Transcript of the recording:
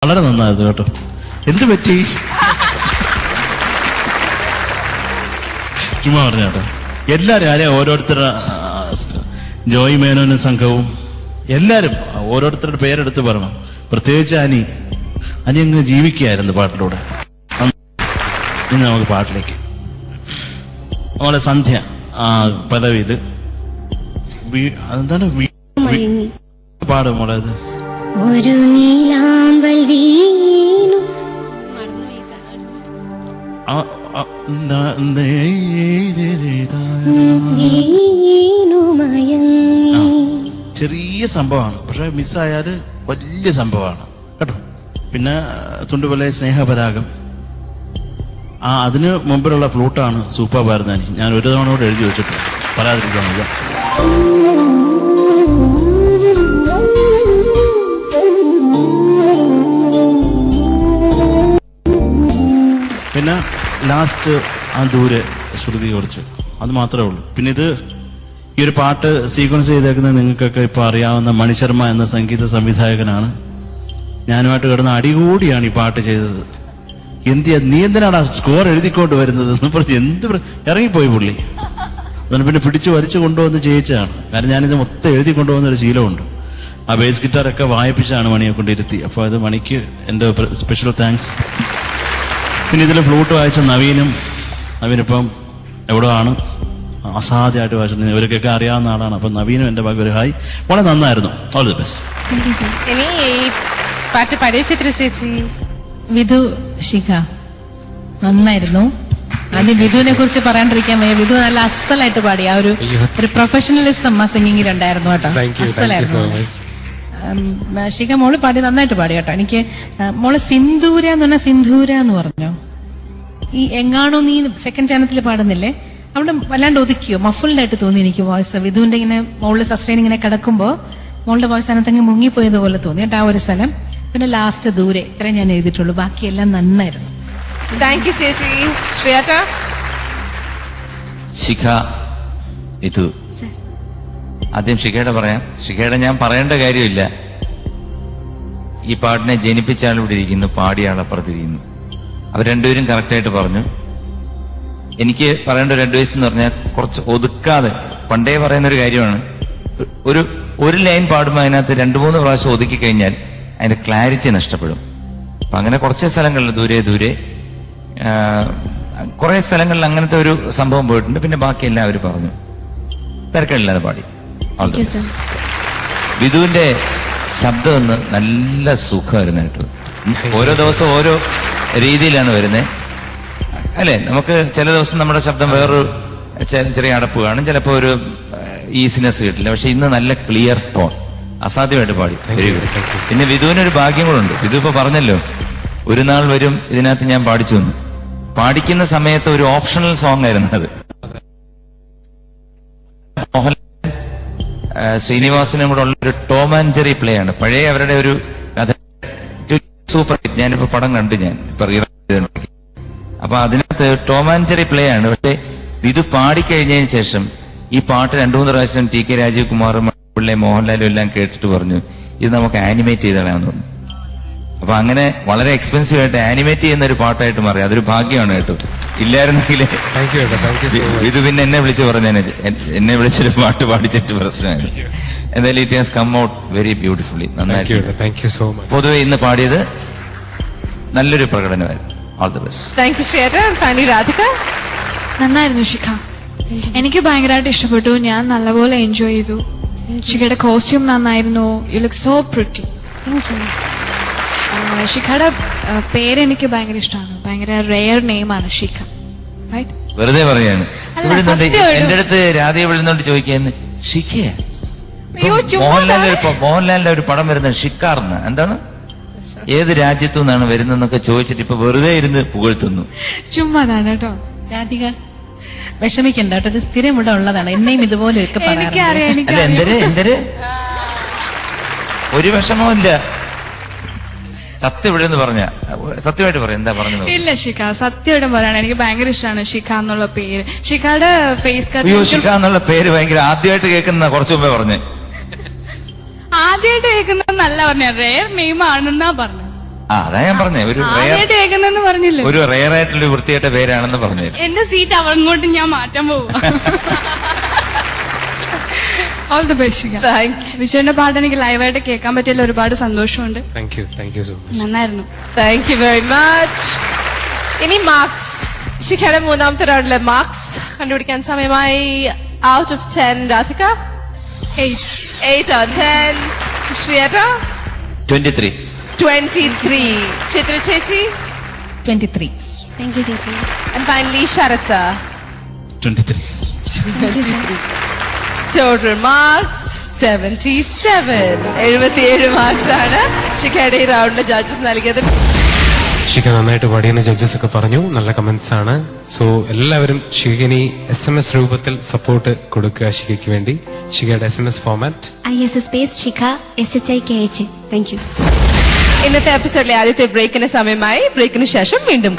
വളരെ നന്നായിരുന്നു കേട്ടോ. എന്ത് പറ്റി? ചുമ്മാ പറഞ്ഞ കേട്ടോ. എല്ലാവരും ആരെയും ഓരോരുത്തരുടെ ജോയ് മേനോനും സംഘവും എല്ലാവരും ഓരോരുത്തരുടെ പേരെടുത്ത് പറയണം. പ്രത്യേകിച്ച് അനി അങ്ങ് ജീവിക്കുകയായിരുന്നു പാട്ടിലൂടെ. ഇനി നമുക്ക് പാട്ടിലേക്ക്. നമ്മളെ സന്ധ്യ പദവിയില് എന്താണ് പാടും മോളെ? അത് ഒരു നീലാമ്പൽ വീണു ചെറിയ സംഭവമാണ്, പക്ഷെ മിസ്സായാല് വലിയ സംഭവമാണ് കേട്ടോ. പിന്നെ തുണ്ടുപോലെ സ്നേഹപരാഗം, അതിന് മുമ്പിലുള്ള ഫ്ലൂട്ടാണ് സൂപ്പർ ഭാരതാനി. ഞാൻ ഒരു തവണ കൂടെ എഴുതി വെച്ചിട്ടുണ്ട്, പറയാതിരിക്കാനില്ല. പിന്നെ ലാസ്റ്റ് ആ ദൂരെ ശ്രുതി കുറച്ച്, അത് മാത്രമേ ഉള്ളൂ. പിന്നെ ഈ ഒരു പാട്ട് സീക്വൻസ് ചെയ്തേക്കുന്നത് നിങ്ങൾക്കൊക്കെ ഇപ്പൊ അറിയാവുന്ന മണിശർമ്മ എന്ന സംഗീത സംവിധായകനാണ്. ഞാനുമായിട്ട് കിടന്ന അടികൂടിയാണ് ഈ പാട്ട് ചെയ്തത്. നീ എന്തിനാണ് ആ സ്കോർ എഴുതിക്കൊണ്ട് വരുന്നത് എന്ന് പറഞ്ഞ് ഇറങ്ങിപ്പോയി പുള്ളി. അതിന് പിന്നെ പിടിച്ചു വലിച്ചു കൊണ്ടുവന്ന് ചെയ്യിച്ചതാണ്. കാരണം ഞാനിത് മൊത്തം എഴുതി കൊണ്ടുവന്നൊരു ശീലമുണ്ട്. ആ ബേസ് ഗിറ്റാറൊക്കെ വായിപ്പിച്ചാണ് മണിയെ കൊണ്ടിരുത്തി. അപ്പോൾ അത് മണിക്ക് എൻ്റെ സ്പെഷ്യൽ താങ്ക്സ്. പിന്നെ ഇതിൽ ഫ്ലൂട്ട് വായിച്ച നവീനിപ്പം എവിടെ ആണ്, അസാധ്യമായിട്ട് വായിച്ചത്, ഇവർക്കൊക്കെ അറിയാവുന്ന ആളാണ്. അപ്പം നവീനും എൻ്റെ ഭാഗ്യം ഒരു ഹായ്, വളരെ നന്നായിരുന്നു. All the best. ഇനി ഈ പാട്ട് പാടിയ ചിത്ര ചേച്ചി വിധു ശിഖ നന്നായിരുന്നു. ആദ്യം വിധുവിനെ കുറിച്ച് പറയാണ്ടിരിക്കാൻ വയ്യ. വിധു നല്ല അസലായിട്ട് പാടി. ആ ഒരു പ്രൊഫഷണലിസം ആ സിംഗിങ്ങിലുണ്ടായിരുന്നു കേട്ടോ, അസലായിരുന്നു. ശിഖ മോള് പാടി നന്നായിട്ട് പാടി കേട്ടോ. എനിക്ക് മോള് സിന്ദൂര എന്ന് പറഞ്ഞാൽ സിന്ധൂര എന്ന് പറഞ്ഞു. ഈ എങ്ങാണോ നീ സെക്കൻഡ് ചാനത്തിൽ പാടുന്നില്ലേ, അവിടെ വല്ലാണ്ട് ഒതുക്കിയോ, മഫിൾഡ് ആയിട്ട് തോന്നി എനിക്ക് വോയിസ്. വിധുവിന്റെ ഇങ്ങനെ മോളിൽ സസ്റ്റൈൻ ഇങ്ങനെ കിടക്കുമ്പോ മോളുടെ വോയിസ് അതിനകത്തങ്ങ് മുങ്ങിപ്പോയതുപോലെ തോന്നി കേട്ടോ ആ ഒരു സ്ഥലം. പിന്നെ ലാസ്റ്റ് ദൂരെ, ഇത്രയും ഞാൻ എഴുതിയിട്ടുള്ളൂ, ബാക്കിയെല്ലാം നന്നായിരുന്നു. താങ്ക് യു ചേച്ചി. ശ്രീയാച്ച ശിഖ ഇത് ആദ്യം ശിഖയുടെ പറയാം. ശിഖയുടെ ഞാൻ പറയേണ്ട കാര്യമില്ല. ഈ പാട്ടിനെ ജനിപ്പിച്ച ആൾ ഇവിടെ ഇരിക്കുന്നു, പാടിയ ആളപ്പുറത്തിരിക്കുന്നു. അവർ രണ്ടുപേരും കറക്റ്റായിട്ട് പറഞ്ഞു. എനിക്ക് പറയേണ്ട ഒരു അഡ്വൈസ് എന്ന് പറഞ്ഞാൽ കുറച്ച് ഒതുക്കാതെ, പണ്ടേ പറയുന്ന ഒരു കാര്യമാണ്, ഒരു ലൈൻ പാടുമ്പോൾ അതിനകത്ത് 2-3 പ്രാവശ്യം ഒതുക്കി കഴിഞ്ഞാൽ അതിന്റെ ക്ലാരിറ്റി നഷ്ടപ്പെടും. അപ്പൊ അങ്ങനെ കുറച്ച് സ്ഥലങ്ങളിൽ ദൂരെ കുറെ സ്ഥലങ്ങളിൽ അങ്ങനത്തെ ഒരു സംഭവം പോയിട്ടുണ്ട്. പിന്നെ ബാക്കി എല്ലാവരും പറഞ്ഞു, തിരക്കില്ലാതെ പാടി. വിധുവിന്റെ ശബ്ദം ഒന്ന് നല്ല സുഖമായിരുന്നു കേട്ടോ. ഓരോ ദിവസം ഓരോ രീതിയിലാണ് വരുന്നത് അല്ലെ. നമുക്ക് ചില ദിവസം നമ്മുടെ ശബ്ദം വേറൊരു ചെറിയ അടപ്പ് കാണും, ചിലപ്പോൾ ഒരു ഈസിനെസ് കിട്ടില്ല. പക്ഷെ ഇന്ന് നല്ല ക്ലിയർ ടോൺ, അസാധ്യമായിട്ട് പാടി. Very good. പിന്നെ വിധുവിനൊരു ഭാഗ്യം കൂടുണ്ട്. വിധു ഇപ്പൊ പറഞ്ഞല്ലോ, ഒരു നാൾ വരും ഇതിനകത്ത് ഞാൻ പാടിച്ചു വന്നു. പാടിക്കുന്ന സമയത്ത് ഒരു ഓപ്ഷണൽ സോങ് ആയിരുന്നു അത്. മോഹൻ ശ്രീനിവാസനും കൂടെ ഉള്ള ഒരു ടോം ആൻഡ് ജെറി പ്ലേ ആണ്. പഴയ അവരുടെ ഒരു കഥ, സൂപ്പർ ഹിറ്റ്. ഞാനിപ്പോ പടം കണ്ടു, ഞാൻ ഇപ്പൊ അപ്പൊ അതിനകത്ത് ടോം ആൻഡ് ജെറി പ്ലേ ആണ്. പക്ഷെ ഇത് പാടിക്കഴിഞ്ഞതിന് ശേഷം ഈ പാട്ട് 2-3 പ്രാവശ്യം ടി.കെ. രാജീവ് കുമാറും പിള്ളേ മോഹൻലാലും എല്ലാം കേട്ടിട്ട് പറഞ്ഞു, ഇത് നമുക്ക് ആനിമേറ്റ് ചെയ്തളയാന്ന് പറഞ്ഞു. അപ്പൊ അങ്ങനെ വളരെ എക്സ്പെൻസീവ് ആയിട്ട് ആനിമേറ്റ് ചെയ്യുന്ന ഒരു പാട്ടായിട്ട് മാറി. അതൊരു ഭാഗ്യമാണ് കേട്ടോ. ഇല്ലായിരുന്നെങ്കിൽ ഇത് പിന്നെ എന്നെ വിളിച്ച് പറഞ്ഞേനെ, എന്നെ വിളിച്ചൊരു പാട്ട് പാടിച്ചിട്ട് പ്രശ്നമായിരുന്നു. എന്തായാലും it has come out very beautifully. നന്നായിട്ട് പൊതുവെ ഇന്ന് പാടിയത് നല്ലൊരു പ്രകടനമായിരുന്നു. All the best. Thank you ശ്രീയാച്ച. രാധിക നന്നായിരുന്നു ശിഖ, എനിക്ക് ഭയങ്കരമായിട്ട് ഇഷ്ടപ്പെട്ടു. ഞാൻ നല്ലപോലെ എൻജോയ് ചെയ്തു. ശിഖയുടെ കോസ്റ്റ്യൂം നന്നായിരുന്നു. You look so pretty. ശിഖയുടെ പേര് എനിക്ക് ഭയങ്കര ഇഷ്ടമാണ്. ഭയങ്കര റെയർ നെയിമാണ് ശിഖ. വെറുതെ പറയാണ്. എന്റെ അടുത്ത് രാധയെ വിളുന്നോണ്ട് ചോദിക്കുന്നു, ഷിഖയാ? മോഹൻലാലിന്റെ ഒരു പടം വരുന്നത് ഷിക്കാർന്ന്, എന്താണ്, ഏത് രാജ്യത്തു നിന്നാണ് വരുന്നതെന്നൊക്കെ ചോദിച്ചിട്ട് ഇപ്പൊ വെറുതെ ഇരുന്ന് പുകഴ്ത്തുന്നു. ചുമ്മാതാണ് കേട്ടോ. രാധിക വിഷമിക്കണ്ട കേട്ടോ, ഇത് സ്ഥിരം ഇവിടെ ഉള്ളതാണ്. എന്നെയും ഇതുപോലെ ഒക്കെ എന്തൊരു ഒരു വിഷമവും ഇല്ല. സത്യം ഇവിടെ എന്ന് പറഞ്ഞ സത്യമായിട്ട് പറയാം. എന്താ പറഞ്ഞത്? ഇല്ല ശിഖ, സത്യമായിട്ട് പറയണം, എനിക്ക് ഭയങ്കര ഇഷ്ടമാണ് ശിഖ എന്നുള്ള പേര്. ശിഖയുടെ ഫേസ് കട്ട്. അയ്യോ, ശിഖ എന്നുള്ള പേര് ഭയങ്കര ആദ്യമായിട്ട് കേൾക്കുന്ന, കുറച്ചു മുമ്പേ പറഞ്ഞേ. ആദ്യമായിട്ട് കേൾക്കുന്ന നല്ല പറഞ്ഞ റെയർ നെയിം ആണെന്നാ പറഞ്ഞു. അതാ ഞാൻ പറഞ്ഞേ, ഒരു ആദ്യമായിട്ട് കേൾക്കുന്നെന്ന് പറഞ്ഞില്ലേ? ഒരു റെയർ ആയിട്ടുള്ള വൃത്തിയായിട്ട പേരാണെന്ന് പറഞ്ഞു. എന്റെ സീറ്റ് അങ്ങോട്ട് ഞാൻ മാറ്റാൻ പോവാ. All the best Shikha. വിജയന്റെ പാട്ട് എനിക്ക് ലൈവായിട്ട് കേൾക്കാൻ പറ്റിയതിൽ ഒരുപാട് സന്തോഷമുണ്ട്. Thank you so much. നന്നായിരുന്നു. Thank you very much. ഇനി മാർക്സ്. ശിഖയുടെ മൂന്നാമത്തെ റൗണ്ടിലെ മാർക്സ് കണ്ടുപിടിക്കാൻ സമയമായി. Out of 10 Radhika. 8 out of 10. ശ്രീയേട്ട 23. 23. ചിത്ര ചേച്ചി 23. താങ്ക് യു ചേച്ചി. and finally Sarath sir 23. Total marks 77. 77 marks ആണ് ശിഖയുടെ ഈ റൗണ്ടിന് ജഡ്ജസ് നൽകിയത്. ഷിഖ നന്നായിട്ട് പാടിയെന്ന് ജഡ്ജസ് ഒക്കെ പറഞ്ഞു. നല്ല കമന്റ്സ് ആണ്. സോ എല്ലാവരും ഷിഖിനി SMS രൂപത്തിൽ സപ്പോർട്ട് കൊടുക്കുക ഷിഖയ്ക്ക് വേണ്ടി. ഷിഖയുടെ SMS format ISS space Shikha SHIKH. Thank you. ഇന്നത്തെ എപ്പിസോഡിലെ ആദ്യത്തെ ബ്രേക്കിന് സമയമായി. ബ്രേക്കിന് ശേഷം വീണ്ടും